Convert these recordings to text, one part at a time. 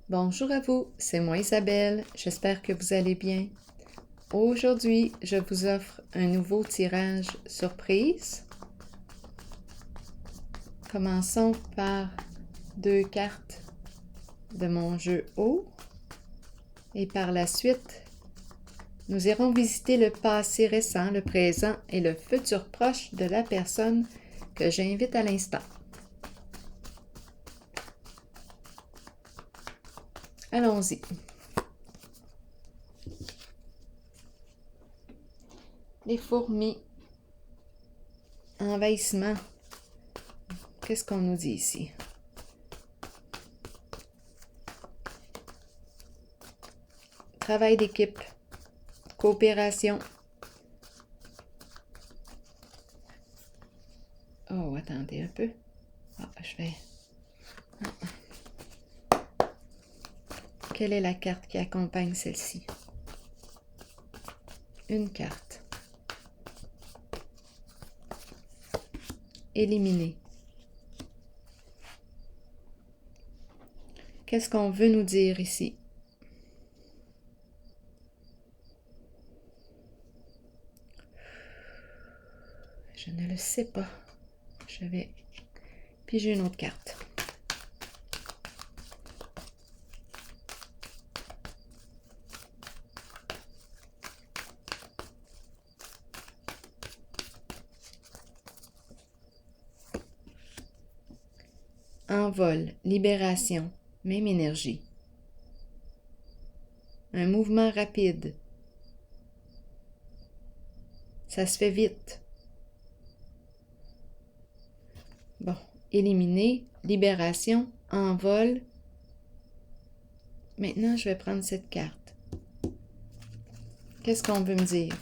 Bonjour à vous, c'est moi Isabelle, j'espère que vous allez bien. Aujourd'hui, je vous offre un nouveau tirage surprise. Commençons par 2 cartes de mon jeu haut et par la suite, nous irons visiter le passé récent, le présent et le futur proche de la personne que j'invite à l'instant. Allons-y. Les fourmis. Envahissement. Qu'est-ce qu'on nous dit ici? Travail d'équipe. Coopération. Oh, attendez un peu. Ah, je vais... Quelle est la carte qui accompagne celle-ci? Une carte. Éliminer. Qu'est-ce qu'on veut nous dire ici? Je ne le sais pas. Je vais piger une autre carte. Envol, libération, même énergie. Un mouvement rapide. Ça se fait vite. Bon, éliminer, libération, envol. Maintenant, je vais prendre cette carte. Qu'est-ce qu'on veut me dire?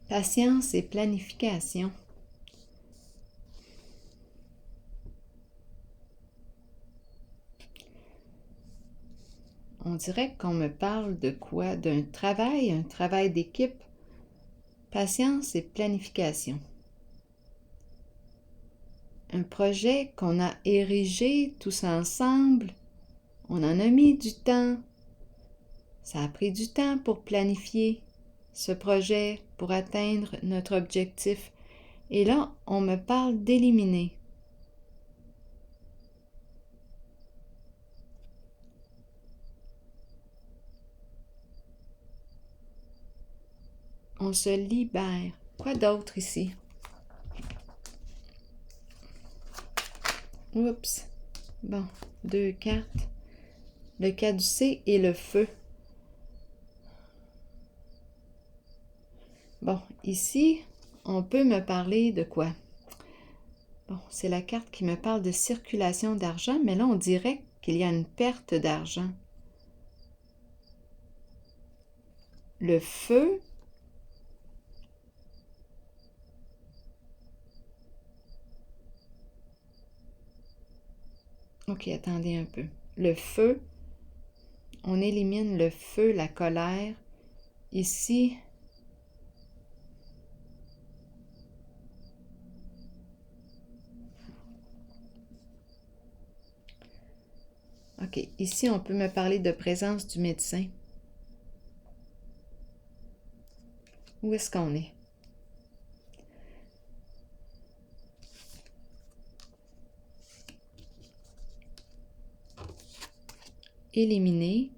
Patience et planification. On dirait qu'on me parle de quoi? D'un travail, un travail d'équipe. Patience et planification. Un projet qu'on a érigé tous ensemble. On en a mis du temps. Ça a pris du temps pour planifier ce projet, pour atteindre notre objectif. Et là, on me parle d'éliminer. On se libère. Quoi d'autre ici? Oups. Bon, 2 cartes. Le caducée et le feu. Bon, ici, on peut me parler de quoi? Bon, c'est la carte qui me parle de circulation d'argent, mais là, on dirait qu'il y a une perte d'argent. Le feu. Ok, attendez un peu. Le feu, on élimine le feu, la colère. Ici, ok, ici, on peut me parler de présence du médecin. Où est-ce qu'on est? Éliminer.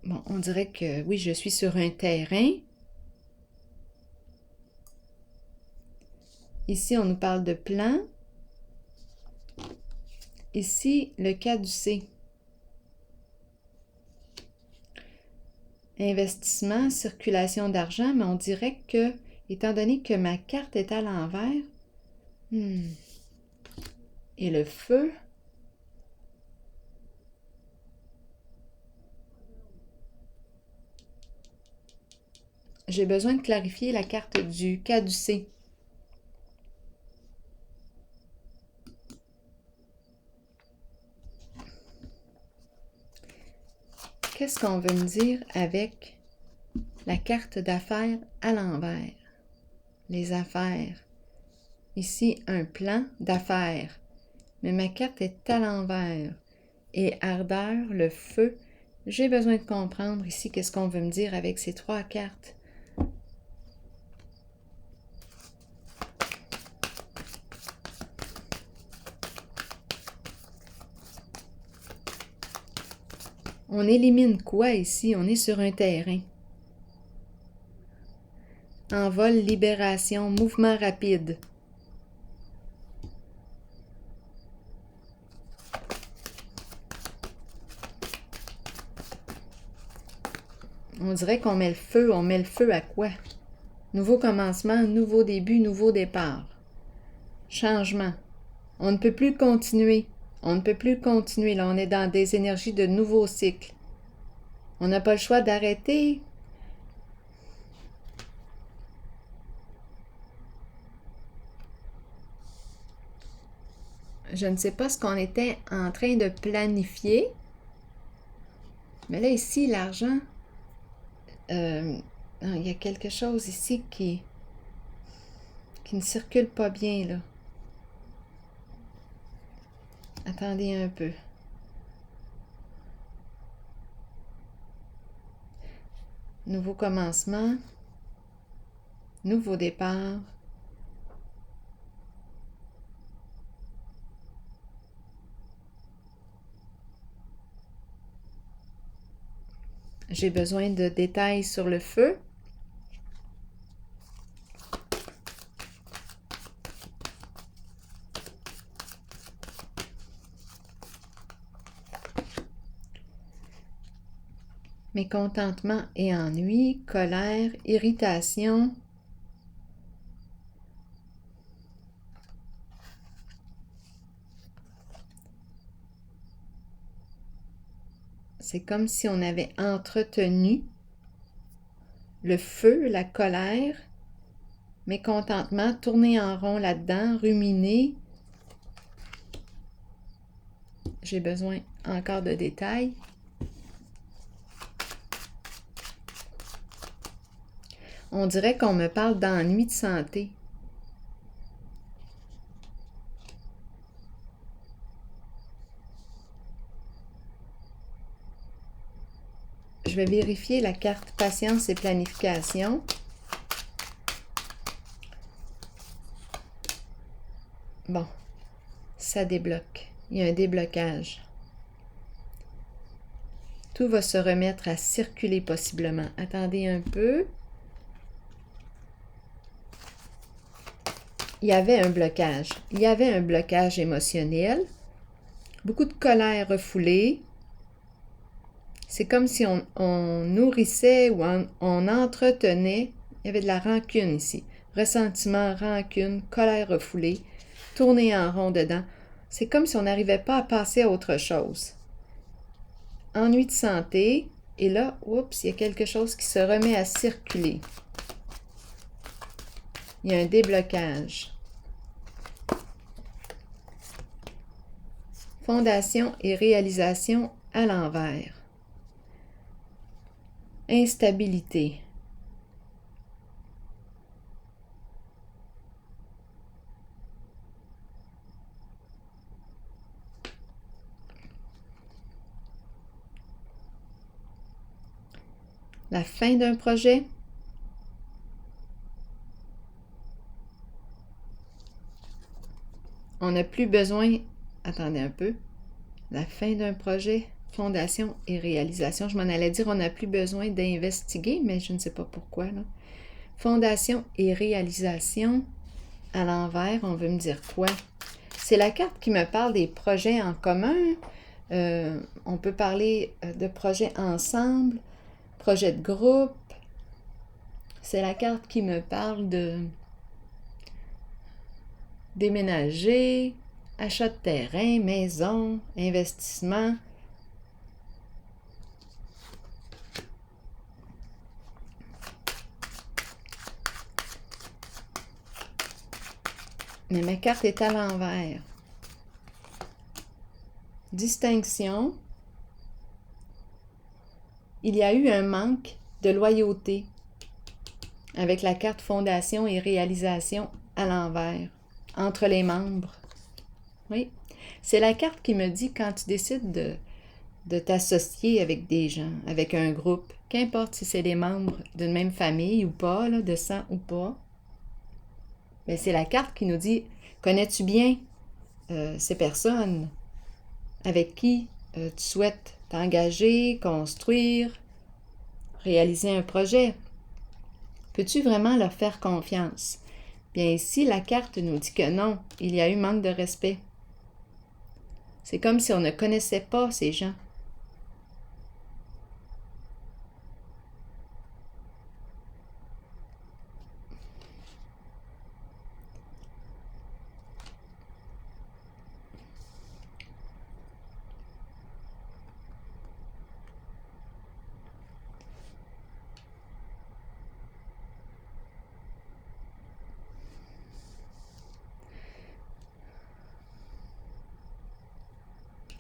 Bon, on dirait que oui, je suis sur un terrain. Ici, on nous parle de plan. Ici, le caducé. Investissement, circulation d'argent, mais on dirait que, étant donné que ma carte est à l'envers, et le feu, j'ai besoin de clarifier la carte du caducée. Qu'est-ce qu'on veut me dire avec la carte d'affaires à l'envers? Les affaires. Ici, un plan d'affaires. Mais ma carte est à l'envers. Et ardeur, le feu. J'ai besoin de comprendre ici qu'est-ce qu'on veut me dire avec ces trois cartes. On élimine quoi ici? On est sur un terrain. Envol, libération, mouvement rapide. On dirait qu'on met le feu. On met le feu à quoi? Nouveau commencement, nouveau début, nouveau départ. Changement. On ne peut plus continuer. On ne peut plus continuer. Là, on est dans des énergies de nouveaux cycles. On n'a pas le choix d'arrêter. Je ne sais pas ce qu'on était en train de planifier. Mais là, ici, l'argent, il y a quelque chose ici qui ne circule pas bien, là. Attendez un peu. Nouveau commencement. Nouveau départ. J'ai besoin de détails sur le feu. Mécontentement et ennui, colère, irritation. C'est comme si on avait entretenu le feu, la colère, mécontentement, tourner en rond là-dedans, ruminer. J'ai besoin encore de détails. On dirait qu'on me parle d'ennui de santé. Je vais vérifier la carte patience et planification. Bon, ça débloque. Il y a un déblocage. Tout va se remettre à circuler possiblement. Attendez un peu. Il y avait un blocage. Il y avait un blocage émotionnel. Beaucoup de colère refoulée. C'est comme si on nourrissait ou on entretenait. Il y avait de la rancune ici. Ressentiment, rancune, colère refoulée, tourner en rond dedans. C'est comme si on n'arrivait pas à passer à autre chose. Ennui de santé. Et là, oups, il y a quelque chose qui se remet à circuler. Il y a un déblocage. Fondation et réalisation à l'envers. Instabilité. La fin d'un projet. On n'a plus besoin... Attendez un peu. La fin d'un projet, fondation et réalisation. Je m'en allais dire, on n'a plus besoin d'investiguer, mais je ne sais pas pourquoi, là. Fondation et réalisation. À l'envers, on veut me dire quoi? C'est la carte qui me parle des projets en commun. On peut parler de projets ensemble, projets de groupe. C'est la carte qui me parle de déménager, achat de terrain, maison, investissement. Mais ma carte est à l'envers. Distinction. Il y a eu un manque de loyauté avec la carte fondation et réalisation à l'envers, entre les membres. Oui, c'est la carte qui me dit quand tu décides de t'associer avec des gens, avec un groupe, qu'importe si c'est les membres d'une même famille ou pas, là, de sang ou pas, mais c'est la carte qui nous dit, connais-tu bien ces personnes avec qui tu souhaites t'engager, construire, réaliser un projet? Peux-tu vraiment leur faire confiance? Bien ici, la carte nous dit que non, il y a eu manque de respect. C'est comme si on ne connaissait pas ces gens.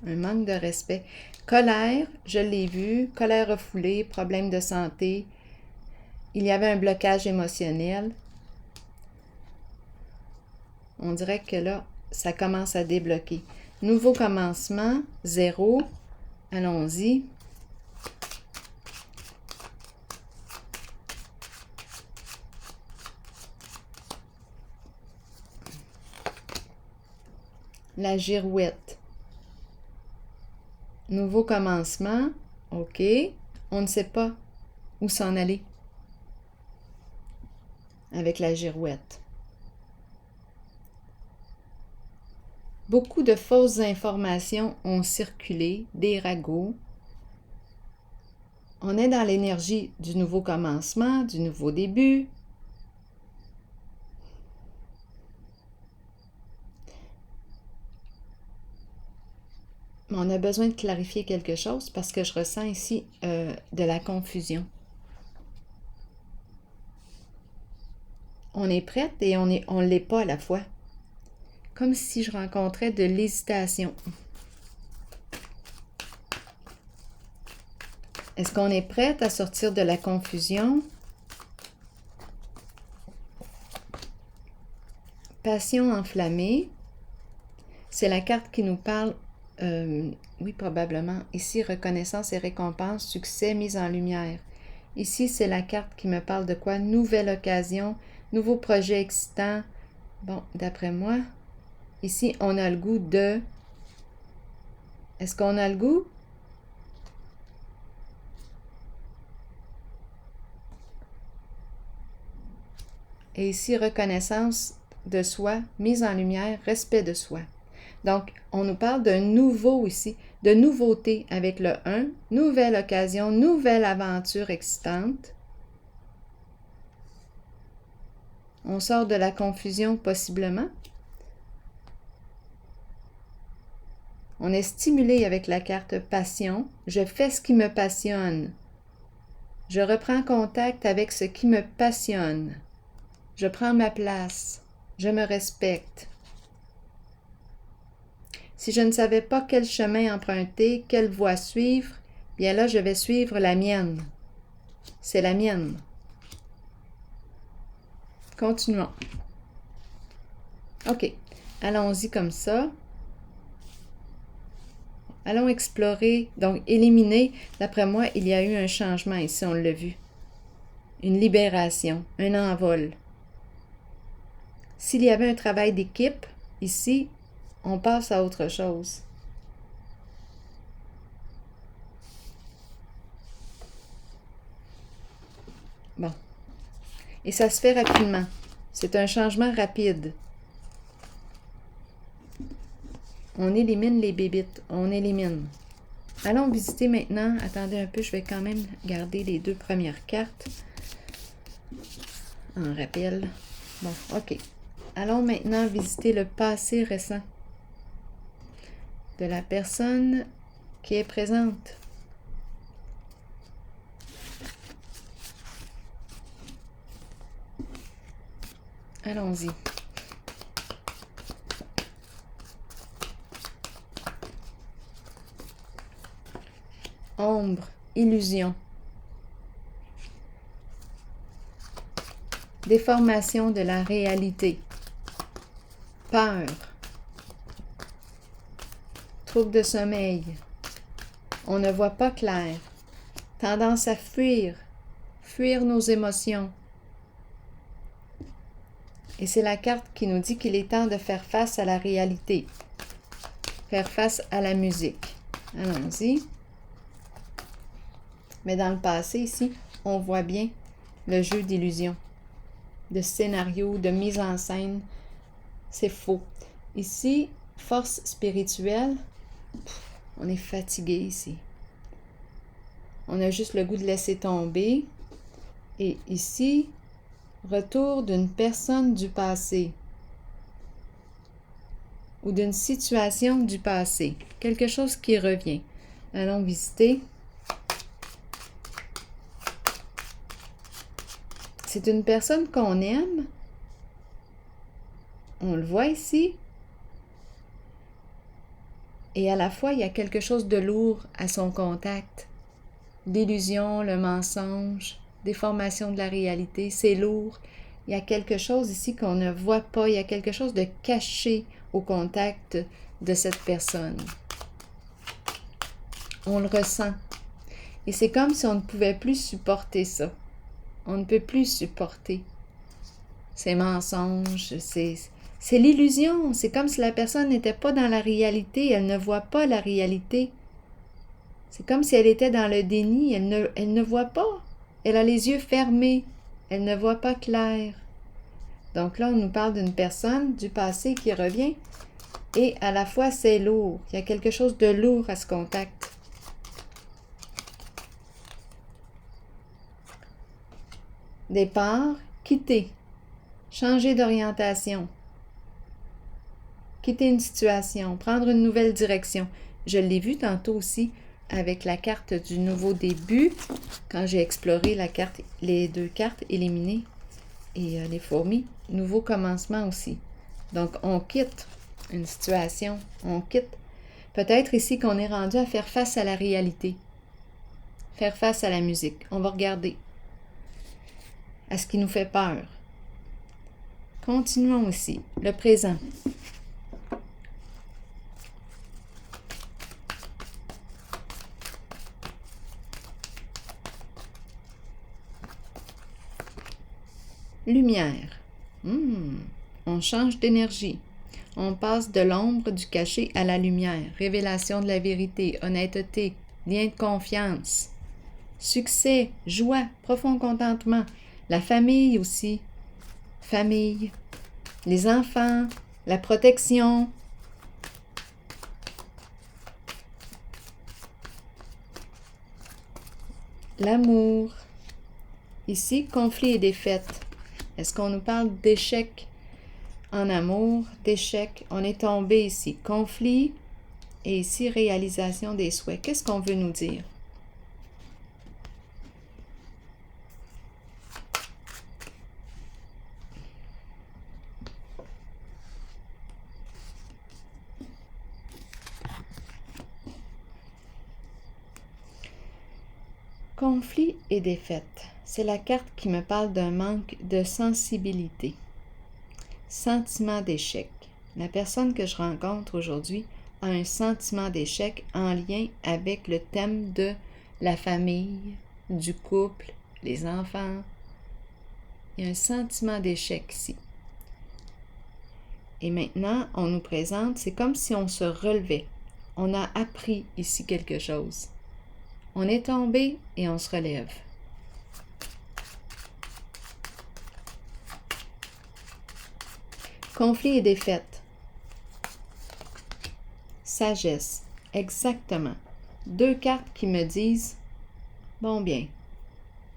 Un manque de respect. Colère, je l'ai vu, colère refoulée, problème de santé. Il y avait un blocage émotionnel. On dirait que là, ça commence à débloquer. Nouveau commencement, 0. Allons-y. La girouette. Nouveau commencement. OK. On ne sait pas où s'en aller avec la girouette. Beaucoup de fausses informations ont circulé, des ragots. On est dans l'énergie du nouveau commencement, du nouveau début. On a besoin de clarifier quelque chose parce que je ressens ici de la confusion. On est prête et on ne l'est pas à la fois. Comme si je rencontrais de l'hésitation. Est-ce qu'on est prête à sortir de la confusion? Passion enflammée. C'est la carte qui nous parle, oui probablement, ici reconnaissance et récompense, succès, mise en lumière. Ici c'est la carte qui me parle de quoi? Nouvelle occasion, nouveau projet excitant. Bon, d'après moi, ici on a le goût de... Est-ce qu'on a le goût? Et ici, reconnaissance de soi, mise en lumière, respect de soi. Donc, on nous parle d'un nouveau ici, de nouveauté avec le 1, nouvelle occasion, nouvelle aventure excitante. On sort de la confusion possiblement. On est stimulé avec la carte passion. Je fais ce qui me passionne. Je reprends contact avec ce qui me passionne. Je prends ma place. Je me respecte. Si je ne savais pas quel chemin emprunter, quelle voie suivre, bien là, je vais suivre la mienne. C'est la mienne. Continuons. OK. Allons-y comme ça. Allons explorer. Donc, éliminer. D'après moi, il y a eu un changement ici, on l'a vu. Une libération, un envol. S'il y avait un travail d'équipe, ici, on passe à autre chose. Bon. Et ça se fait rapidement. C'est un changement rapide. On élimine les bébites. On élimine. Allons visiter maintenant. Attendez un peu, je vais quand même garder les 2 premières cartes. En rappel. Bon, OK. Allons maintenant visiter le passé récent de la personne qui est présente. Allons-y. ombre, illusion. Déformation de la réalité. Peur. Trouble de sommeil. On ne voit pas clair. Tendance à fuir. Fuir nos émotions. Et c'est la carte qui nous dit qu'il est temps de faire face à la réalité. Faire face à la musique. Allons-y. Mais dans le passé, ici, on voit bien le jeu d'illusion, de scénario, de mise en scène. C'est faux. Ici, force spirituelle, on est fatigué ici. On a juste le goût de laisser tomber. Et ici, retour d'une personne du passé ou d'une situation du passé. Quelque chose qui revient. Allons visiter. C'est une personne qu'on aime. On le voit ici. Et à la fois, il y a quelque chose de lourd à son contact. L'illusion, le mensonge, déformation de la réalité, c'est lourd. Il y a quelque chose ici qu'on ne voit pas. Il y a quelque chose de caché au contact de cette personne. On le ressent. Et c'est comme si on ne pouvait plus supporter ça. On ne peut plus supporter ces mensonges. C'est l'illusion. C'est comme si la personne n'était pas dans la réalité. Elle ne voit pas la réalité. C'est comme si elle était dans le déni. Elle ne voit pas. Elle a les yeux fermés. Elle ne voit pas clair. Donc là, on nous parle d'une personne du passé qui revient. Et à la fois, c'est lourd. Il y a quelque chose de lourd à ce contact. Départ, quitter. Changer d'orientation. Quitter une situation. Prendre une nouvelle direction. Je l'ai vu tantôt aussi avec la carte du nouveau début, quand j'ai exploré la carte, les deux cartes éliminées et les fourmis. Nouveau commencement aussi. Donc, on quitte une situation. On quitte. Peut-être ici qu'on est rendu à faire face à la réalité. Faire face à la musique. On va regarder à ce qui nous fait peur. Continuons aussi. Le présent. Lumière. On change d'énergie. On passe de l'ombre, du caché à la lumière. Révélation de la vérité, honnêteté, lien de confiance. Succès, joie, profond contentement. La famille aussi. Famille. Les enfants, la protection. L'amour. Ici, conflit et défaite. Est-ce qu'on nous parle d'échec en amour, d'échec? On est tombé ici. Conflit et ici, réalisation des souhaits. Qu'est-ce qu'on veut nous dire? Conflit et défaite. C'est la carte qui me parle d'un manque de sensibilité. Sentiment d'échec. La personne que je rencontre aujourd'hui a un sentiment d'échec en lien avec le thème de la famille, du couple, les enfants. Il y a un sentiment d'échec ici. Et maintenant, on nous présente, c'est comme si on se relevait. On a appris ici quelque chose. On est tombé et on se relève. Conflit et défaite. Sagesse. Exactement. Deux cartes qui me disent, bon bien,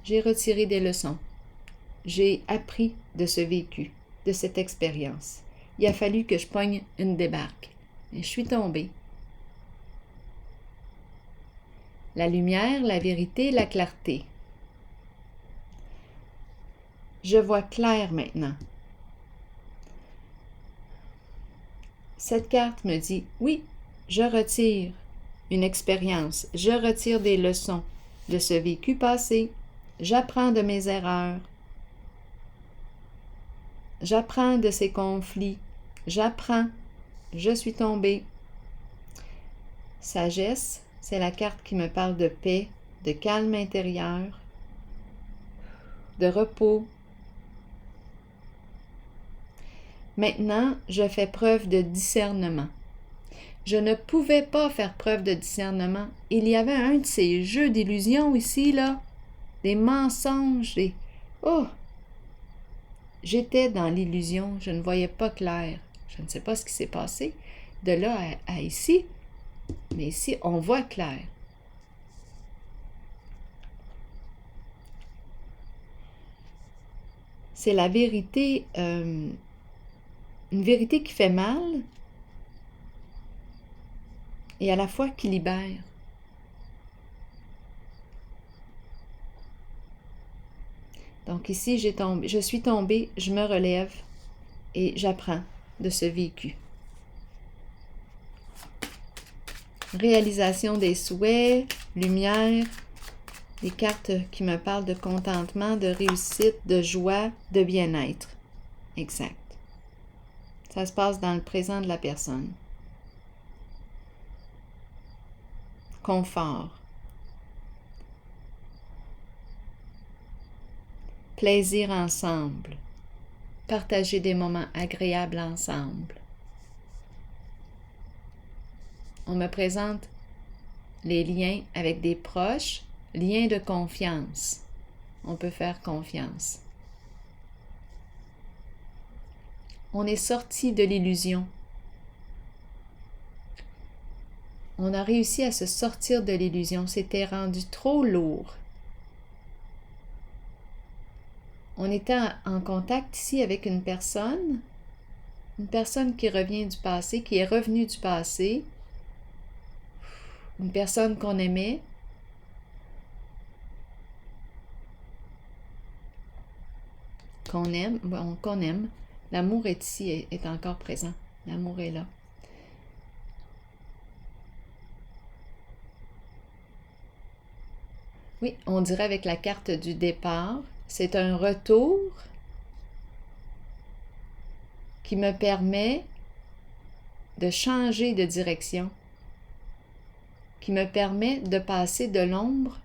j'ai retiré des leçons. J'ai appris de ce vécu, de cette expérience. Il a fallu que je pogne une débarque. Et je suis tombée. La lumière, la vérité, la clarté. Je vois clair maintenant. Cette carte me dit, oui, je retire une expérience. Je retire des leçons de ce vécu passé. J'apprends de mes erreurs. J'apprends de ces conflits. J'apprends. Je suis tombée. Sagesse, c'est la carte qui me parle de paix, de calme intérieur, de repos. Maintenant, je fais preuve de discernement. Je ne pouvais pas faire preuve de discernement. Il y avait un de ces jeux d'illusions ici, là. Des mensonges, des... Oh! J'étais dans l'illusion, je ne voyais pas clair. Je ne sais pas ce qui s'est passé de là à ici, mais ici, on voit clair. C'est la vérité, une vérité qui fait mal et à la fois qui libère. Donc ici, je suis tombée, je me relève et j'apprends de ce vécu. Réalisation des souhaits, lumière, des cartes qui me parlent de contentement, de réussite, de joie, de bien-être. Exact. Ça se passe dans le présent de la personne. Confort. Plaisir ensemble. Partager des moments agréables ensemble. On me présente les liens avec des proches, liens de confiance. On peut faire confiance. On est sorti de l'illusion. On a réussi à se sortir de l'illusion. C'était rendu trop lourd. On était en contact ici avec une personne qui revient du passé, qui est revenue du passé, une personne qu'on aimait, qu'on aime. L'amour est ici, est encore présent. L'amour est là. Oui, on dirait avec la carte du départ, c'est un retour qui me permet de changer de direction, qui me permet de passer de l'ombre,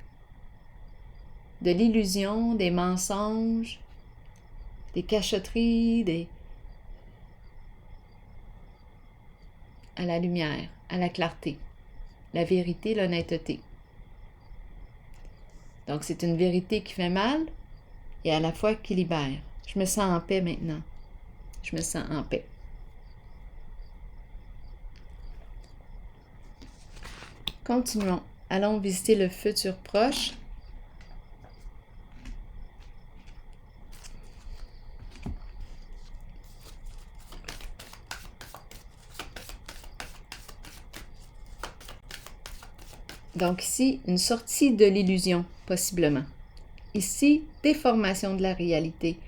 de l'illusion, des mensonges, des cachotteries, à la lumière, à la clarté, la vérité, l'honnêteté. Donc c'est une vérité qui fait mal et à la fois qui libère. Je me sens en paix maintenant. Je me sens en paix. Continuons. Allons visiter le futur proche. Donc ici, une sortie de l'illusion, possiblement. Ici, déformation de la réalité.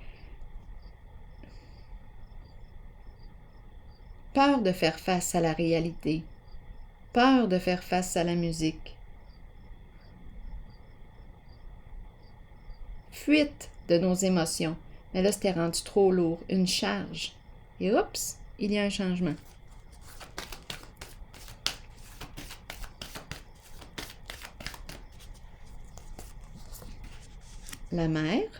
Peur de faire face à la réalité. Peur de faire face à la musique. Fuite de nos émotions. Mais là, c'était rendu trop lourd. Une charge. Et oups, il y a un changement. La mère,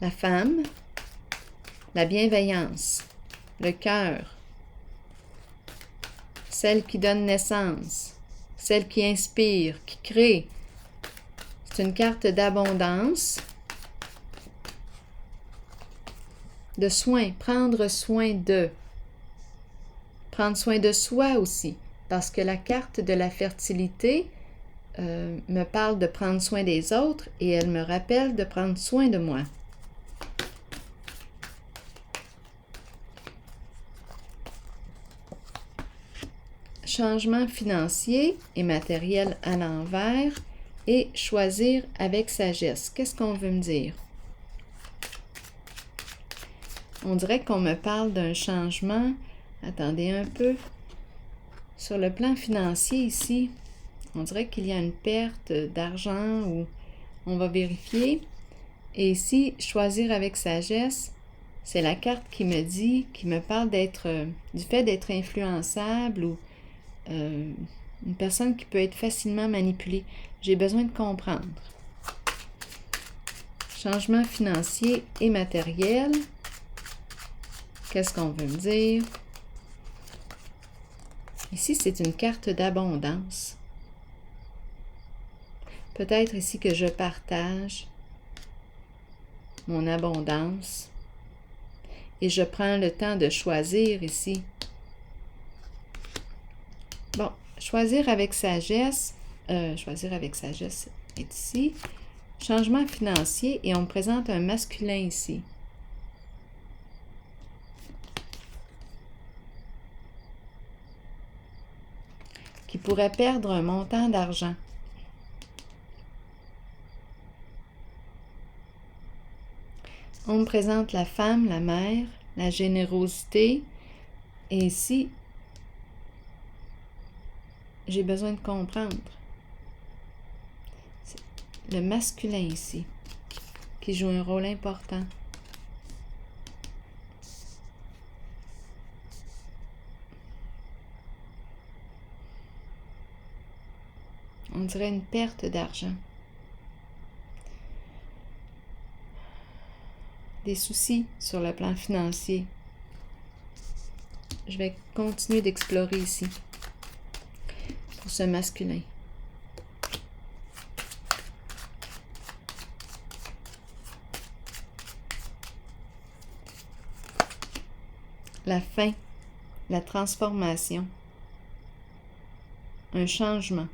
la femme, la bienveillance, le cœur, celle qui donne naissance, celle qui inspire, qui crée. C'est une carte d'abondance, de soin, prendre soin de. Prendre soin de soi aussi, parce que la carte de la fertilité me parle de prendre soin des autres et elle me rappelle de prendre soin de moi. Changement financier et matériel à l'envers et choisir avec sagesse. Qu'est-ce qu'on veut me dire? On dirait qu'on me parle d'un changement. Attendez un peu. Sur le plan financier ici, on dirait qu'il y a une perte d'argent ou on va vérifier. Et ici, choisir avec sagesse, c'est la carte qui me dit, qui me parle du fait d'être influençable ou une personne qui peut être facilement manipulée. J'ai besoin de comprendre. Changement financier et matériel. Qu'est-ce qu'on veut me dire? Ici, c'est une carte d'abondance. Peut-être ici que je partage mon abondance et je prends le temps de choisir ici. Bon, choisir avec sagesse est ici. Changement financier et on me présente un masculin ici. Qui pourrait perdre un montant d'argent. On me présente la femme, la mère, la générosité. Et ici, j'ai besoin de comprendre. C'est le masculin ici, qui joue un rôle important. On dirait une perte d'argent. Des soucis sur le plan financier. Je vais continuer d'explorer ici pour ce masculin. La fin, la transformation, un changement.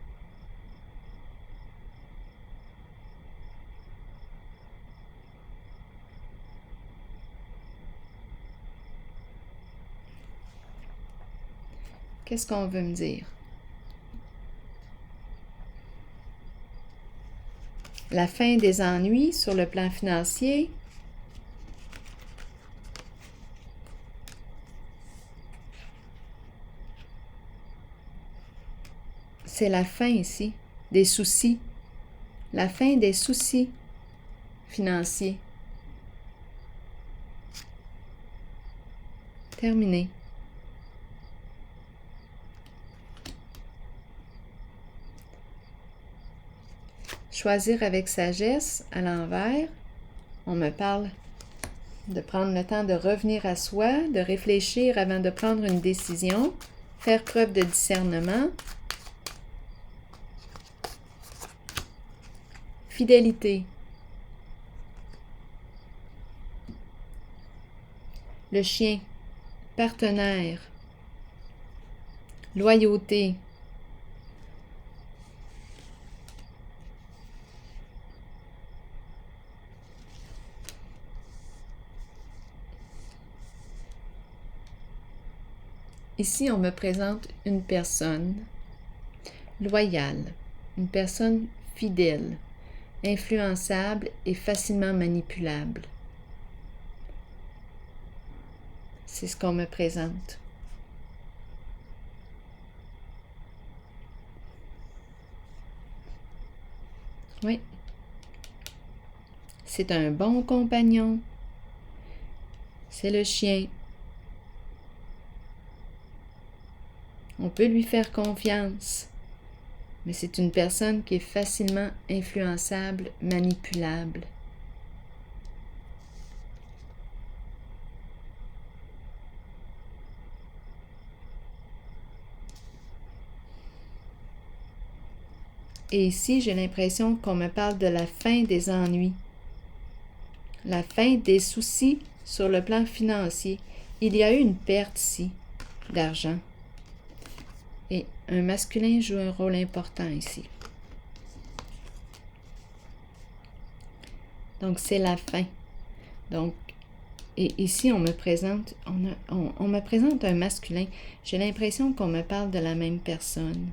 Qu'est-ce qu'on veut me dire? La fin des ennuis sur le plan financier. C'est la fin ici, des soucis. La fin des soucis financiers. Terminé. Choisir avec sagesse, à l'envers, on me parle de prendre le temps de revenir à soi, de réfléchir avant de prendre une décision, faire preuve de discernement, fidélité, le chien, partenaire, loyauté, ici, on me présente une personne loyale, une personne fidèle, influençable et facilement manipulable. C'est ce qu'on me présente. Oui. C'est un bon compagnon. C'est le chien. On peut lui faire confiance, mais c'est une personne qui est facilement influençable, manipulable. Et ici, j'ai l'impression qu'on me parle de la fin des ennuis, la fin des soucis sur le plan financier. Il y a eu une perte ici d'argent. Et un masculin joue un rôle important ici. Donc, c'est la fin. Donc, et ici, on me présente un masculin. J'ai l'impression qu'on me parle de la même personne.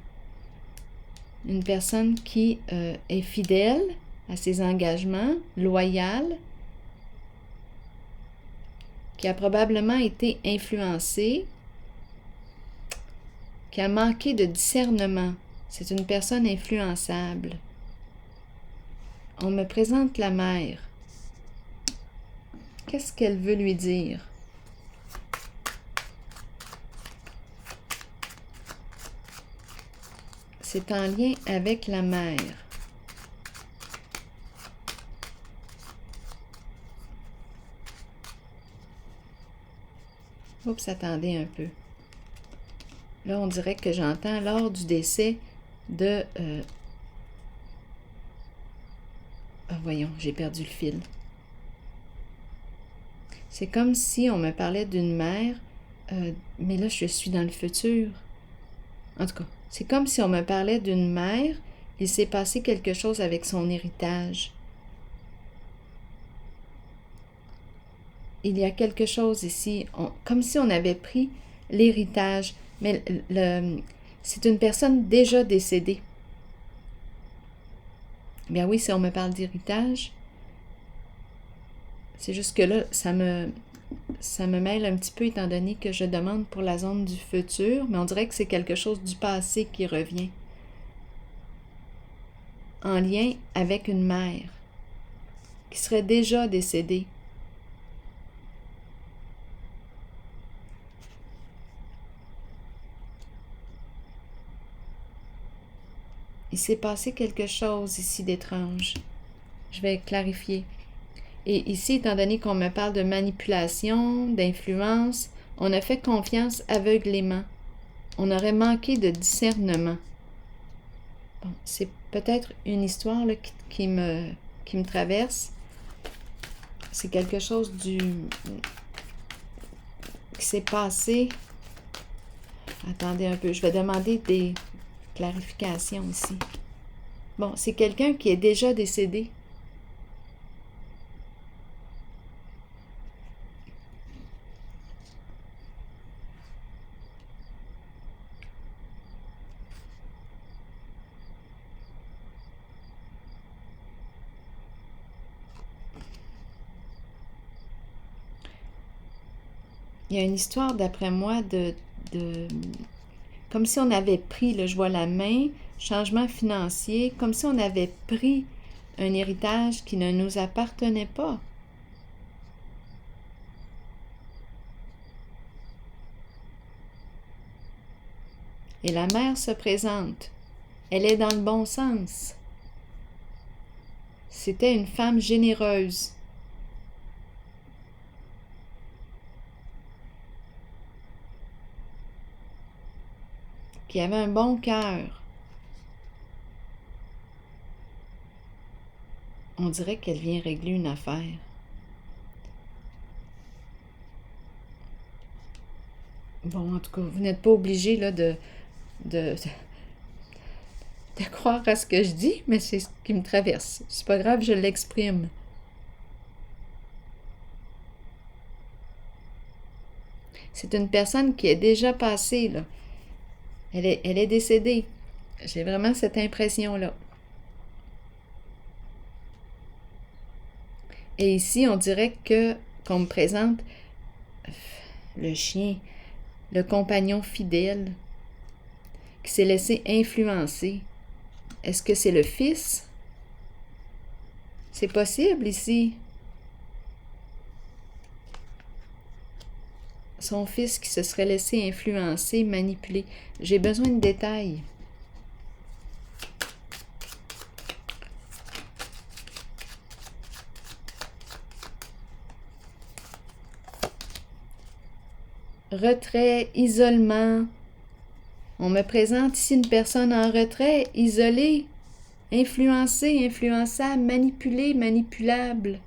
Une personne qui est fidèle à ses engagements, loyale, qui a probablement été influencée, qui a manqué de discernement. C'est une personne influençable. On me présente la mère. Qu'est-ce qu'elle veut lui dire? C'est en lien avec la mère. Oups, attendez un peu. Là, on dirait que j'entends lors du décès de... voyons, j'ai perdu le fil. C'est comme si on me parlait d'une mère, mais là, je suis dans le futur. En tout cas, c'est comme si on me parlait d'une mère, il s'est passé quelque chose avec son héritage. Il y a quelque chose ici, comme si on avait pris l'héritage, mais c'est une personne déjà décédée. Bien oui, si on me parle d'héritage, c'est juste que là, ça me mêle un petit peu étant donné que je demande pour la zone du futur, mais on dirait que c'est quelque chose du passé qui revient. En lien avec une mère qui serait déjà décédée. Il s'est passé quelque chose ici d'étrange. Je vais clarifier. Et ici, étant donné qu'on me parle de manipulation, d'influence, on a fait confiance aveuglément. On aurait manqué de discernement. Bon, c'est peut-être une histoire là, qui me traverse. C'est quelque chose qui s'est passé. Attendez un peu, je vais demander des clarifications ici. Bon, c'est quelqu'un qui est déjà décédé. Il y a une histoire, d'après moi, comme si on avait pris, là, je vois la main, changement financier, comme si on avait pris un héritage qui ne nous appartenait pas. Et la mère se présente. Elle est dans le bon sens. C'était une femme généreuse. Qui avait un bon cœur. On dirait qu'elle vient régler une affaire. Bon, en tout cas, vous n'êtes pas obligé là, de croire à ce que je dis, mais c'est ce qui me traverse. C'est pas grave, je l'exprime. C'est une personne qui est déjà passée, là. Elle est décédée. J'ai vraiment cette impression-là. Et ici, on dirait qu'on me présente le chien, le compagnon fidèle, qui s'est laissé influencer. Est-ce que c'est le fils? C'est possible ici. Son fils qui se serait laissé influencer, manipuler. J'ai besoin de détails. Retrait, isolement. On me présente ici une personne en retrait, isolée, influencée, influençable, manipulée, manipulable.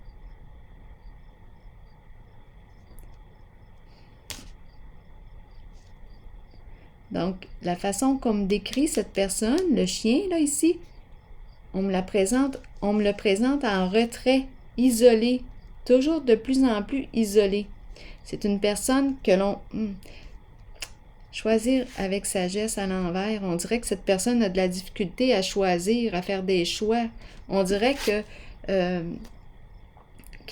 Donc, la façon qu'on me décrit cette personne, le chien, là, ici, on me le présente en retrait, isolé, toujours de plus en plus isolé. C'est une personne que l'on... Choisir avec sagesse à l'envers, on dirait que cette personne a de la difficulté à choisir, à faire des choix. On dirait qu'il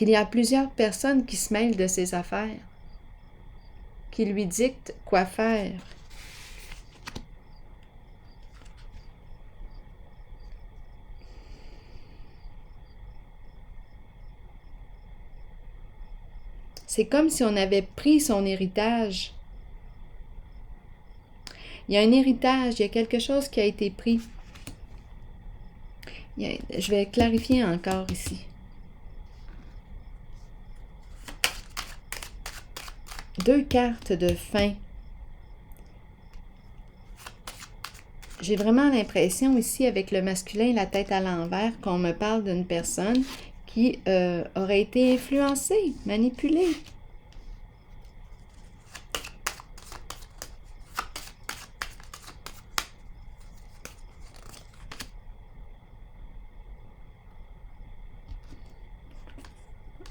y a plusieurs personnes qui se mêlent de ses affaires, qui lui dictent quoi faire. c'est comme si on avait pris son héritage. Il y a un héritage, il y a quelque chose qui a été pris. Je vais clarifier encore ici. Deux cartes de fin. J'ai vraiment l'impression ici, avec le masculin, la tête à l'envers, qu'on me parle d'une personne qui aurait été influencée, manipulée.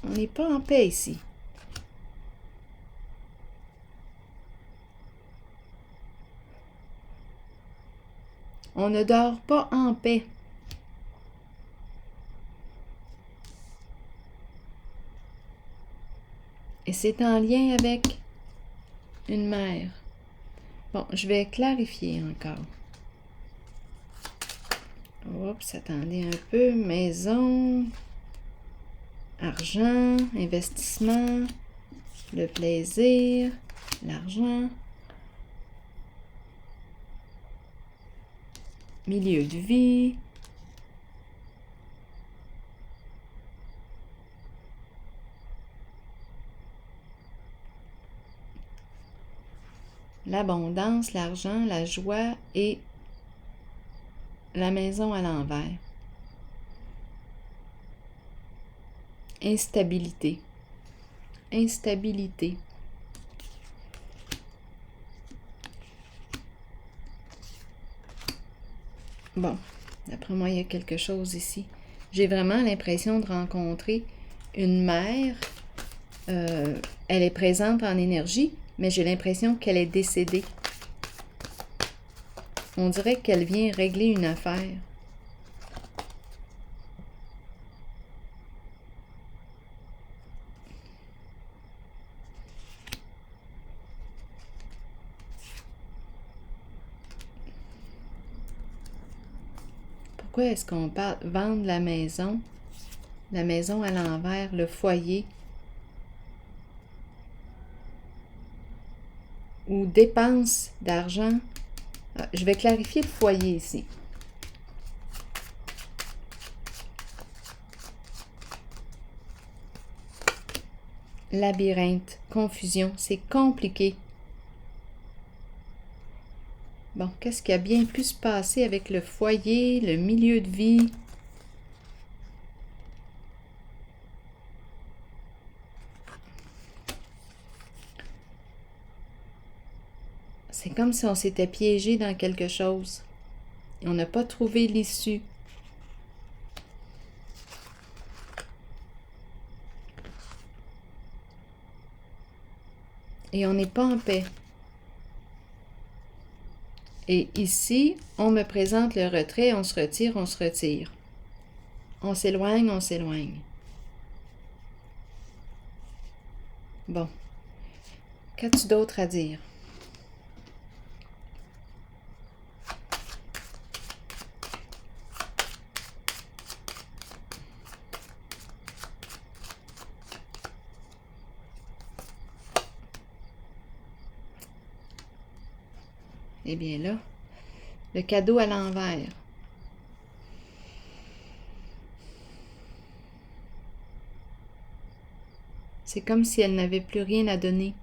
On n'est pas en paix ici. On ne dort pas en paix. Et c'est en lien avec une mère. Bon, je vais clarifier encore. Oups, attendez un peu. Maison, argent, investissement, le plaisir, l'argent, milieu de vie, l'abondance, l'argent, la joie et la maison à l'envers. Instabilité. Instabilité. Bon, d'après moi, il y a quelque chose ici. J'ai vraiment l'impression de rencontrer une mère. Elle est présente en énergie, mais j'ai l'impression qu'elle est décédée. On dirait qu'elle vient régler une affaire. Pourquoi est-ce qu'on parle vendre la maison à l'envers, le foyer, ou dépense d'argent? Je vais clarifier le foyer ici. Labyrinthe, confusion, c'est compliqué. Bon, qu'est-ce qui a bien pu se passer avec le foyer, le milieu de vie? C'est comme si on s'était piégé dans quelque chose. Et on n'a pas trouvé l'issue. Et on n'est pas en paix. Et ici, on me présente le retrait, on se retire, on se retire. On s'éloigne, on s'éloigne. Bon. Qu'as-tu d'autre à dire? Eh bien là, le cadeau à l'envers. C'est comme si elle n'avait plus rien à donner.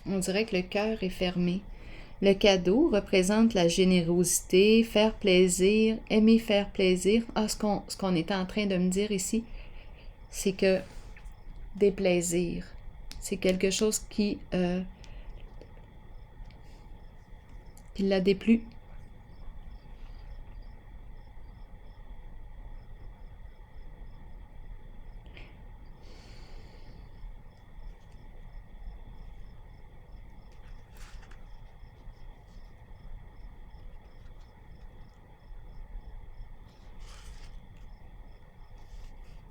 On dirait que le cœur est fermé. Le cadeau représente la générosité, faire plaisir, aimer faire plaisir. Ah, ce qu'on est en train de me dire ici, c'est que des plaisirs, c'est quelque chose qui l'a déplu.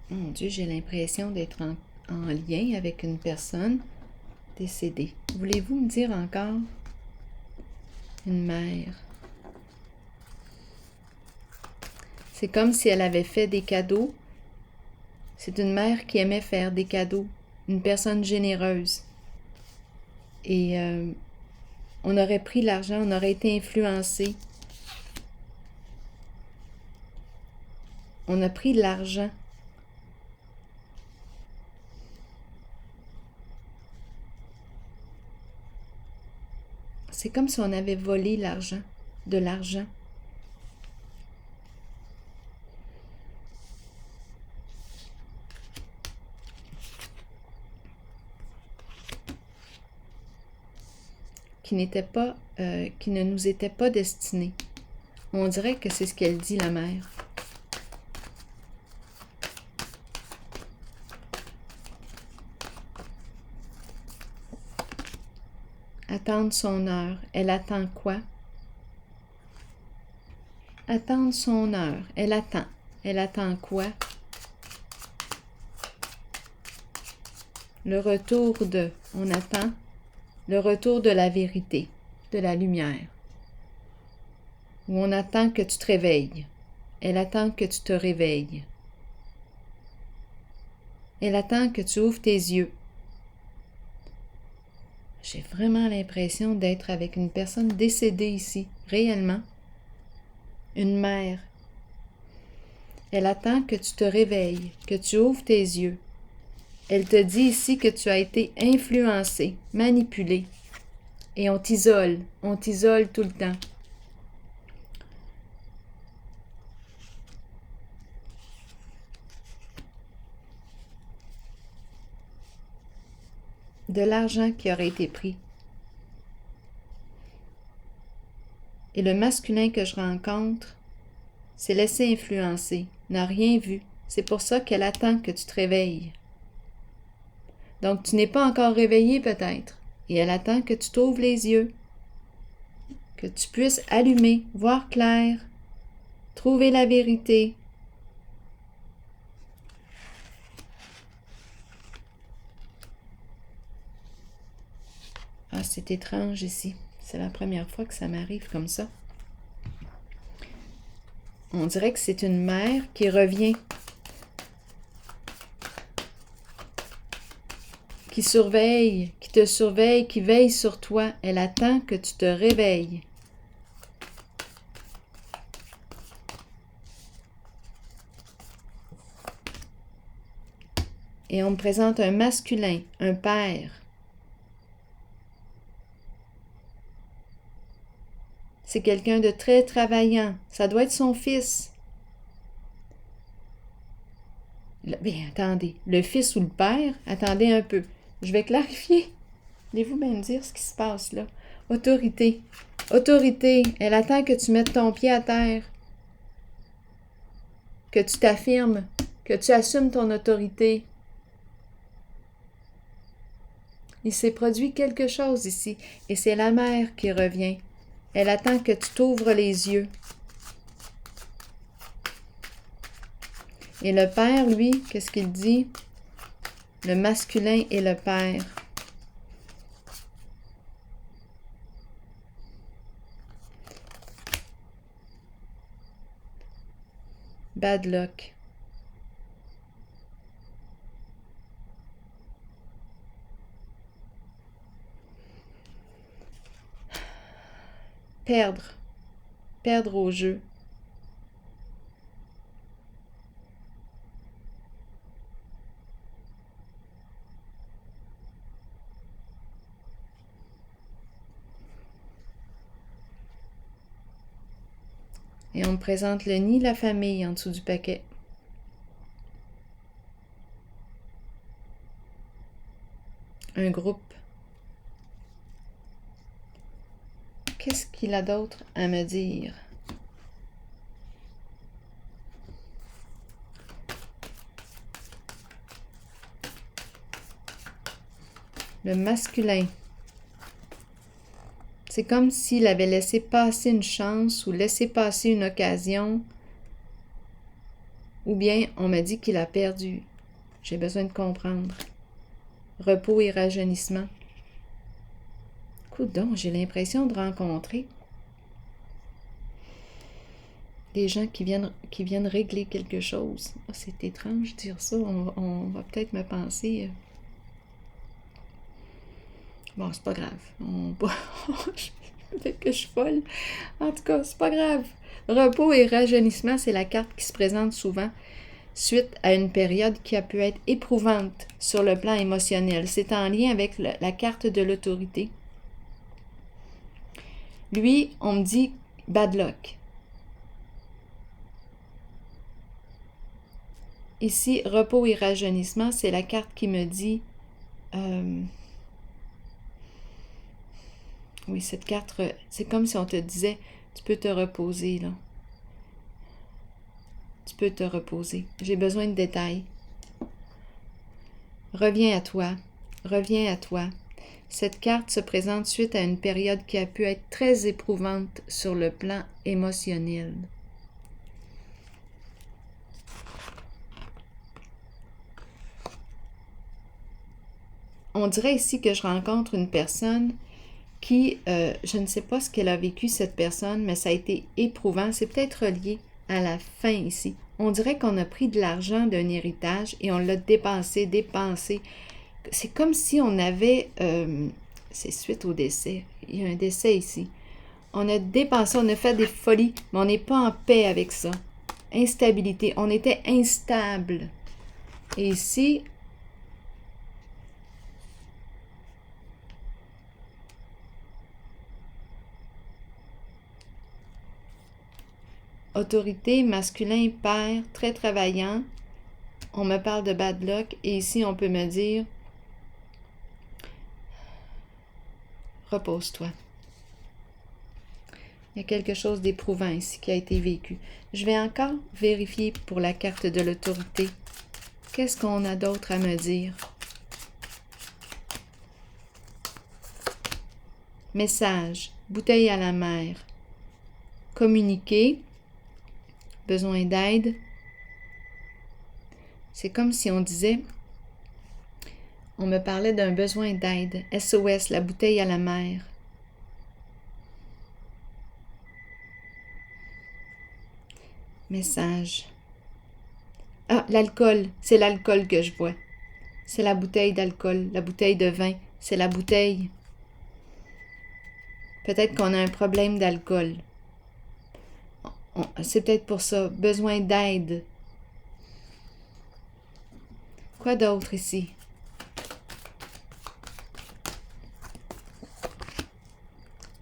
Mon Dieu, j'ai l'impression d'être en lien avec une personne décédée. Voulez-vous me dire encore? Une mère. C'est comme si elle avait fait des cadeaux. C'est une mère qui aimait faire des cadeaux. Une personne généreuse. Et on aurait pris l'argent, on aurait été influencé. On a pris l'argent. C'est comme si on avait volé l'argent, de l'argent. Qui ne nous était pas destiné. On dirait que c'est ce qu'elle dit, la mère. Attendre son heure. Elle attend quoi? Attendre son heure. Elle attend. Elle attend quoi? Le retour de. On attend le retour de la vérité, de la lumière. Ou on attend que tu te réveilles. Elle attend que tu te réveilles. Elle attend que tu ouvres tes yeux. J'ai vraiment l'impression d'être avec une personne décédée ici, réellement. Une mère. Elle attend que tu te réveilles, que tu ouvres tes yeux. Elle te dit ici que tu as été influencé, manipulé. Et on t'isole tout le temps. De l'argent qui aurait été pris. Et le masculin que je rencontre s'est laissé influencer, n'a rien vu. C'est pour ça qu'elle attend que tu te réveilles. Donc tu n'es pas encore réveillé peut-être. Et elle attend que tu t'ouvres les yeux. Que tu puisses allumer, voir clair, trouver la vérité. Ah, c'est étrange ici. C'est la première fois que ça m'arrive comme ça. On dirait que c'est une mère qui revient, qui surveille, qui te surveille, qui veille sur toi. Elle attend que tu te réveilles. Et on me présente un masculin, un père. C'est quelqu'un de très travaillant. Ça doit être son fils. Bien, attendez. Le fils ou le père? Attendez un peu. Je vais clarifier. Voulez-vous bien me dire ce qui se passe là? Autorité. Autorité. Elle attend que tu mettes ton pied à terre. Que tu t'affirmes. Que tu assumes ton autorité. Il s'est produit quelque chose ici. Et c'est la mère qui revient. Elle attend que tu t'ouvres les yeux. Et le père, lui, qu'est-ce qu'il dit? Le masculin et le père. Bad luck. Perdre. Perdre au jeu. Et on me présente le nid, la famille en dessous du paquet. Un groupe. Qu'est-ce qu'il a d'autre à me dire? Le masculin. C'est comme s'il avait laissé passer une chance ou laissé passer une occasion. Ou bien on m'a dit qu'il a perdu. J'ai besoin de comprendre. Repos et rajeunissement. Coudonc, j'ai l'impression de rencontrer des gens qui viennent régler quelque chose. Oh, c'est étrange de dire ça. On va peut-être me penser... Bon, c'est pas grave. Peut-être que je suis folle. En tout cas, c'est pas grave. Repos et rajeunissement, c'est la carte qui se présente souvent suite à une période qui a pu être éprouvante sur le plan émotionnel. C'est en lien avec la carte de l'autorité. Lui, on me dit bad luck. Ici, repos et rajeunissement, c'est la carte qui me dit... oui, cette carte, c'est comme si on te disait, tu peux te reposer, là. Tu peux te reposer. J'ai besoin de détails. Reviens à toi. Reviens à toi. Cette carte se présente suite à une période qui a pu être très éprouvante sur le plan émotionnel. On dirait ici que je rencontre une personne qui, je ne sais pas ce qu'elle a vécu, cette personne, mais ça a été éprouvant. C'est peut-être relié à la fin ici. On dirait qu'on a pris de l'argent d'un héritage et on l'a dépensé. C'est comme si on avait... c'est suite au décès. Il y a un décès ici. On a dépensé, on a fait des folies, mais on n'est pas en paix avec ça. Instabilité. On était instable. Et ici... autorité, masculin, père, très travaillant. On me parle de bad luck et ici on peut me dire repose-toi. Il y a quelque chose d'éprouvant ici qui a été vécu. Je vais encore vérifier pour la carte de l'autorité. Qu'est-ce qu'on a d'autre à me dire? Message, bouteille à la mer. Communiquer, besoin d'aide. C'est comme si on disait, on me parlait d'un besoin d'aide. SOS, la bouteille à la mer. Message. Ah, l'alcool. C'est l'alcool que je bois. C'est la bouteille d'alcool, la bouteille de vin. C'est la bouteille. Peut-être qu'on a un problème d'alcool. C'est peut-être pour ça. Besoin d'aide. Quoi d'autre ici?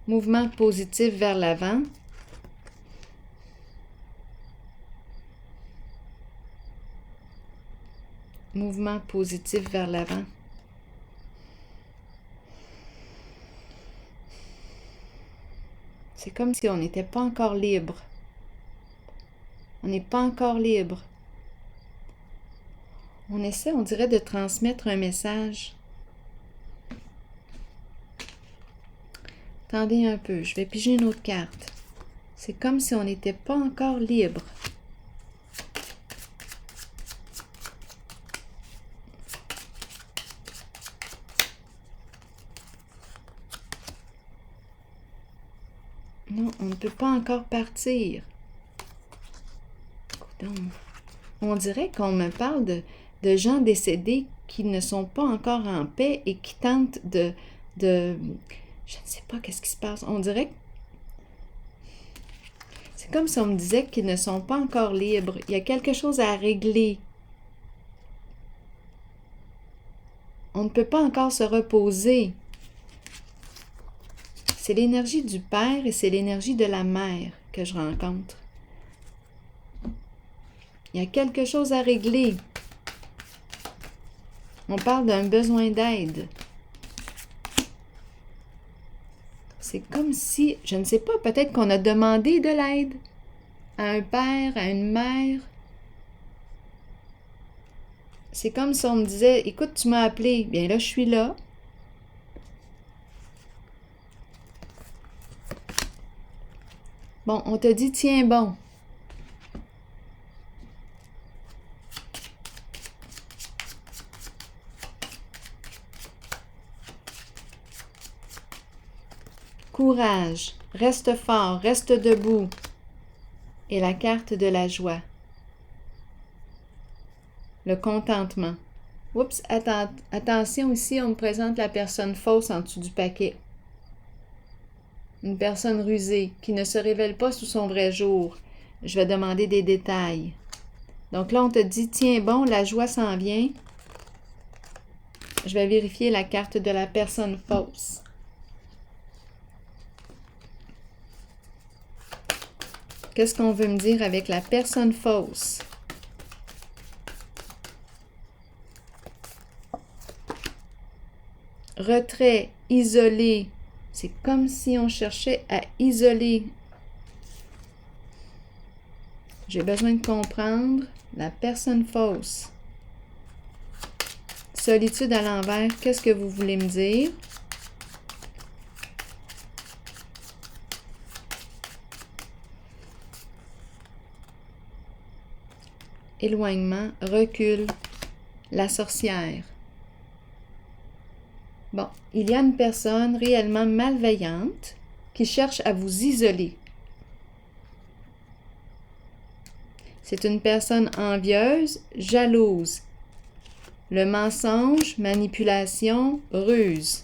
Mouvement positif vers l'avant. Mouvement positif vers l'avant. C'est comme si on n'était pas encore libre. On n'est pas encore libre. On essaie, on dirait, de transmettre un message. Attendez un peu, je vais piger une autre carte. C'est comme si on n'était pas encore libre. Non, on ne peut pas encore partir. On dirait qu'on me parle de gens décédés qui ne sont pas encore en paix et qui tentent de je ne sais pas qu'est-ce qui se passe. On dirait que c'est comme si on me disait qu'ils ne sont pas encore libres. Il y a quelque chose à régler. On ne peut pas encore se reposer. C'est l'énergie du père et c'est l'énergie de la mère que je rencontre. Il y a quelque chose à régler. On parle d'un besoin d'aide. C'est comme si, je ne sais pas, peut-être qu'on a demandé de l'aide à un père, à une mère. C'est comme si on me disait, écoute, tu m'as appelé. Bien là, je suis là. Bon, on te dit, tiens bon. courage, reste fort, reste debout. Et la carte de la joie. Le contentement. Oups, attention ici, on me présente la personne fausse en dessous du paquet. Une personne rusée qui ne se révèle pas sous son vrai jour. Je vais demander des détails. Donc là, on te dit, tiens bon, la joie s'en vient. Je vais vérifier la carte de la personne fausse. Qu'est-ce qu'on veut me dire avec la personne fausse? Retrait, isolé. C'est comme si on cherchait à isoler. J'ai besoin de comprendre la personne fausse. Solitude à l'envers, qu'est-ce que vous voulez me dire? Éloignement, recul, la sorcière. Bon, il y a une personne réellement malveillante qui cherche à vous isoler. C'est une personne envieuse, jalouse. Le mensonge, manipulation, ruse.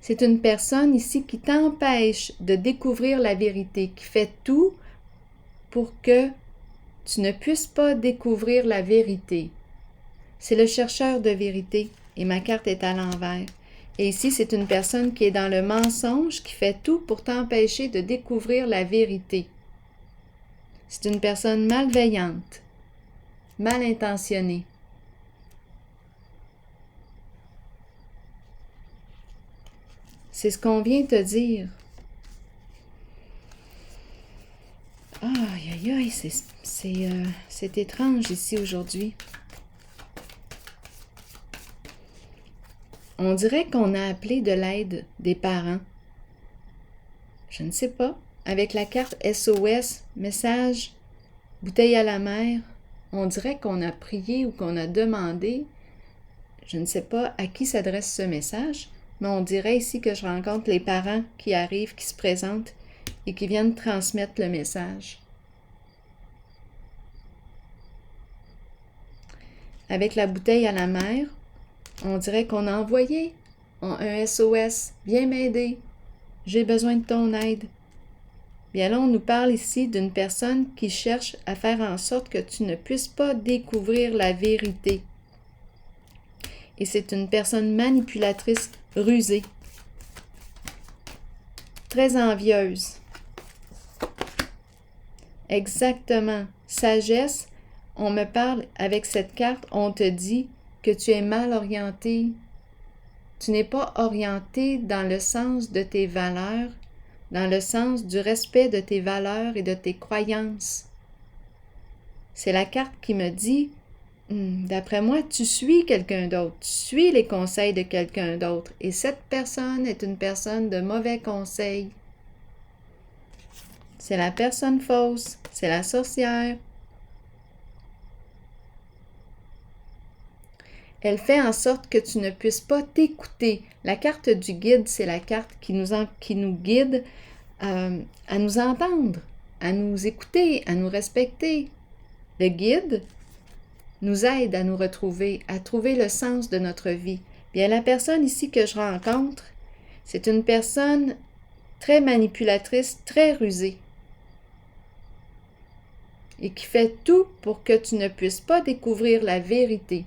C'est une personne ici qui t'empêche de découvrir la vérité, qui fait tout pour que tu ne puisses pas découvrir la vérité. C'est le chercheur de vérité et ma carte est à l'envers. Et ici, c'est une personne qui est dans le mensonge, qui fait tout pour t'empêcher de découvrir la vérité. C'est une personne malveillante, mal intentionnée. C'est ce qu'on vient te dire. Aïe, aïe, aïe, c'est étrange ici aujourd'hui. On dirait qu'on a appelé de l'aide des parents. Je ne sais pas. Avec la carte SOS, message, bouteille à la mer, on dirait qu'on a prié ou qu'on a demandé. Je ne sais pas à qui s'adresse ce message, mais on dirait ici que je rencontre les parents qui arrivent, qui se présentent et qui viennent transmettre le message. Avec la bouteille à la mer, on dirait qu'on a envoyé un SOS. Viens m'aider. J'ai besoin de ton aide. Bien là, on nous parle ici d'une personne qui cherche à faire en sorte que tu ne puisses pas découvrir la vérité. Et c'est une personne manipulatrice, rusée, très envieuse. Exactement. Sagesse, on me parle avec cette carte, on te dit que tu es mal orienté. Tu n'es pas orienté dans le sens de tes valeurs, dans le sens du respect de tes valeurs et de tes croyances. C'est la carte qui me dit, d'après moi, tu suis quelqu'un d'autre, tu suis les conseils de quelqu'un d'autre, et cette personne est une personne de mauvais conseils. C'est la personne fausse, c'est la sorcière. Elle fait en sorte que tu ne puisses pas t'écouter. La carte du guide, c'est la carte qui nous guide à nous entendre, à nous écouter, à nous respecter. Le guide nous aide à nous retrouver, à trouver le sens de notre vie. Bien, la personne ici que je rencontre, c'est une personne très manipulatrice, très rusée et qui fait tout pour que tu ne puisses pas découvrir la vérité.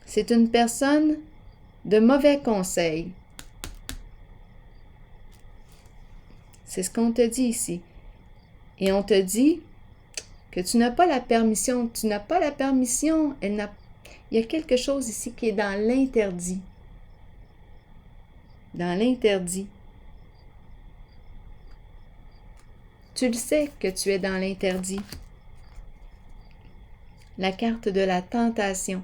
C'est une personne de mauvais conseils. C'est ce qu'on te dit ici. Et on te dit que tu n'as pas la permission. Tu n'as pas la permission. Il y a quelque chose ici qui est dans l'interdit. Dans l'interdit. Tu le sais que tu es dans l'interdit. La carte de la tentation.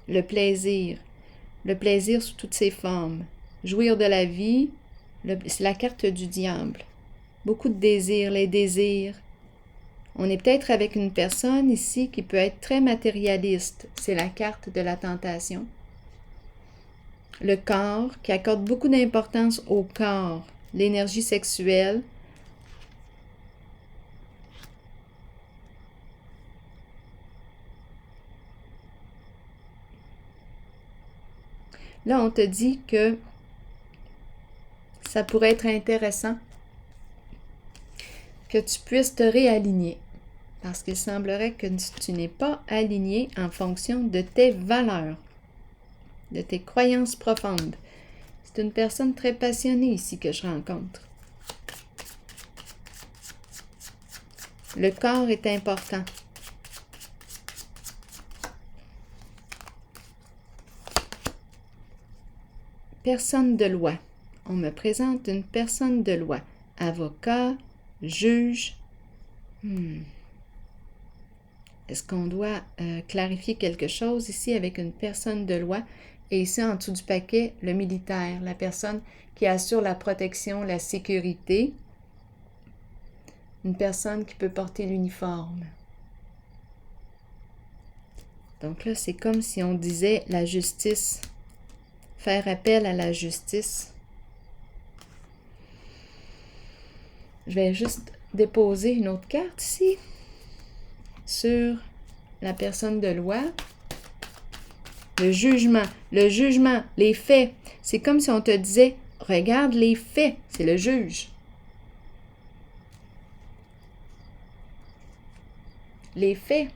le plaisir sous toutes ses formes. Jouir de la vie, c'est la carte du diable. Beaucoup de désirs, les désirs. On est peut-être avec une personne ici qui peut être très matérialiste. C'est la carte de la tentation. Le corps, qui accorde beaucoup d'importance au corps, l'énergie sexuelle. Là, on te dit que ça pourrait être intéressant que tu puisses te réaligner. Parce qu'il semblerait que tu n'es pas aligné en fonction de tes valeurs, de tes croyances profondes. C'est une personne très passionnée ici que je rencontre. Le corps est important. Personne de loi. On me présente une personne de loi. Avocat, juge. Est-ce qu'on doit clarifier quelque chose ici avec une personne de loi? Et ici, en dessous du paquet, le militaire, la personne qui assure la protection, la sécurité. Une personne qui peut porter l'uniforme. Donc là, c'est comme si on disait la justice. Faire appel à la justice. Je vais juste déposer une autre carte ici sur la personne de loi. Le jugement, les faits. C'est comme si on te disait, regarde les faits, c'est le juge. Les faits.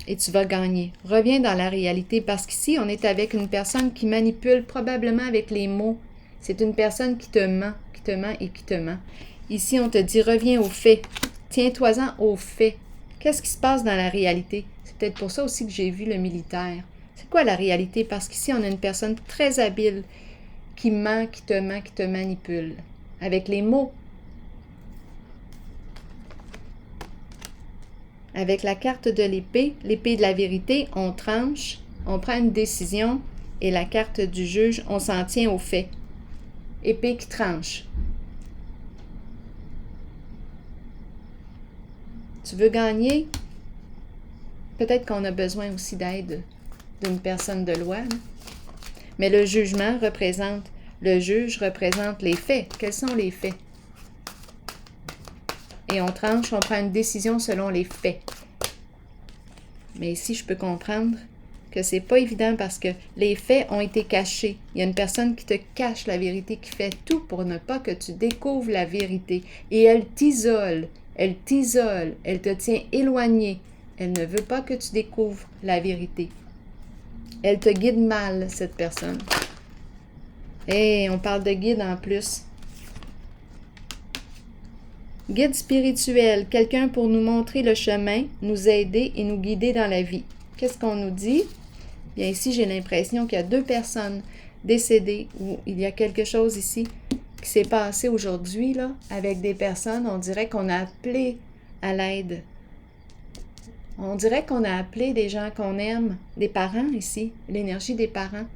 Et tu vas gagner. Reviens dans la réalité parce qu'ici, on est avec une personne qui manipule probablement avec les mots. C'est une personne qui te ment et qui te ment. Ici, on te dit, reviens aux faits. Tiens-toi-en aux faits. Qu'est-ce qui se passe dans la réalité? C'est peut-être pour ça aussi que j'ai vu le militaire. C'est quoi la réalité? Parce qu'ici, on a une personne très habile qui ment, qui te manipule. Avec les mots. Avec la carte de l'épée de la vérité, on tranche, on prend une décision, et la carte du juge, on s'en tient aux faits. Épée qui tranche. Tu veux gagner? Peut-être qu'on a besoin aussi d'aide d'une personne de loi. Mais le juge représente les faits. Quels sont les faits? Et on tranche, on prend une décision selon les faits. Mais ici, je peux comprendre que c'est pas évident parce que les faits ont été cachés. Il y a une personne qui te cache la vérité, qui fait tout pour ne pas que tu découvres la vérité. Et elle t'isole, elle te tient éloigné. Elle ne veut pas que tu découvres la vérité. Elle te guide mal, cette personne. Et on parle de guide en plus. Guide spirituel, quelqu'un pour nous montrer le chemin, nous aider et nous guider dans la vie. Qu'est-ce qu'on nous dit? Bien ici, j'ai l'impression qu'il y a 2 personnes décédées ou il y a quelque chose ici qui s'est passé aujourd'hui là avec des personnes. On dirait qu'on a appelé à l'aide. On dirait qu'on a appelé des gens qu'on aime, des parents ici, l'énergie des parents.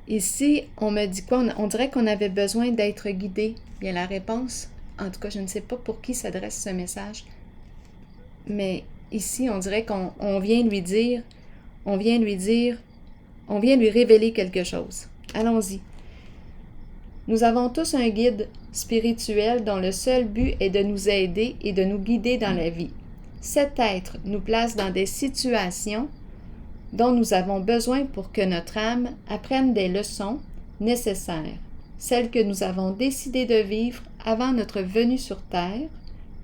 Ici, on me dit quoi? On dirait qu'on avait besoin d'être guidé. Bien, la réponse, en tout cas, je ne sais pas pour qui s'adresse ce message, mais ici, on dirait qu'on vient lui dire, on vient lui révéler quelque chose. Allons-y. Nous avons tous un guide spirituel dont le seul but est de nous aider et de nous guider dans la vie. Cet être nous place dans des situations dont nous avons besoin pour que notre âme apprenne des leçons nécessaires, celles que nous avons décidé de vivre avant notre venue sur Terre,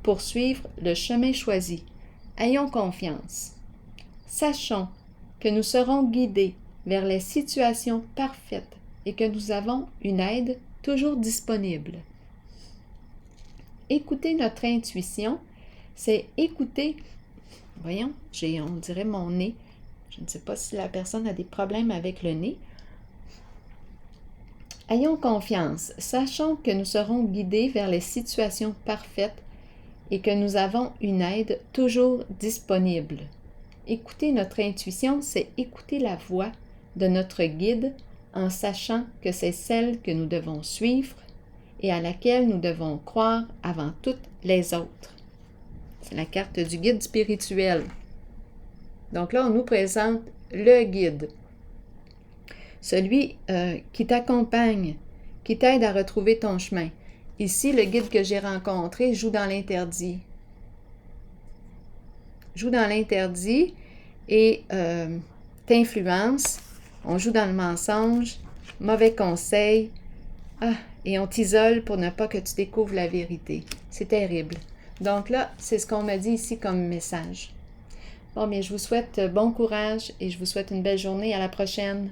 pour suivre le chemin choisi. Ayons confiance. Sachons que nous serons guidés vers les situations parfaites et que nous avons une aide toujours disponible. Écouter notre intuition, c'est écouter, voyons, on dirait mon nez. Je ne sais pas si la personne a des problèmes avec le nez. Ayons confiance, sachons que nous serons guidés vers les situations parfaites et que nous avons une aide toujours disponible. Écouter notre intuition, c'est écouter la voix de notre guide en sachant que c'est celle que nous devons suivre et à laquelle nous devons croire avant toutes les autres. C'est la carte du guide spirituel. Donc là, on nous présente le guide. Celui qui t'accompagne, qui t'aide à retrouver ton chemin. Ici, le guide que j'ai rencontré joue dans l'interdit. Joue dans l'interdit et t'influence. On joue dans le mensonge, mauvais conseil. Et on t'isole pour ne pas que tu découvres la vérité. C'est terrible. Donc là, c'est ce qu'on m'a dit ici comme message. Bon, bien, je vous souhaite bon courage et je vous souhaite une belle journée. À la prochaine.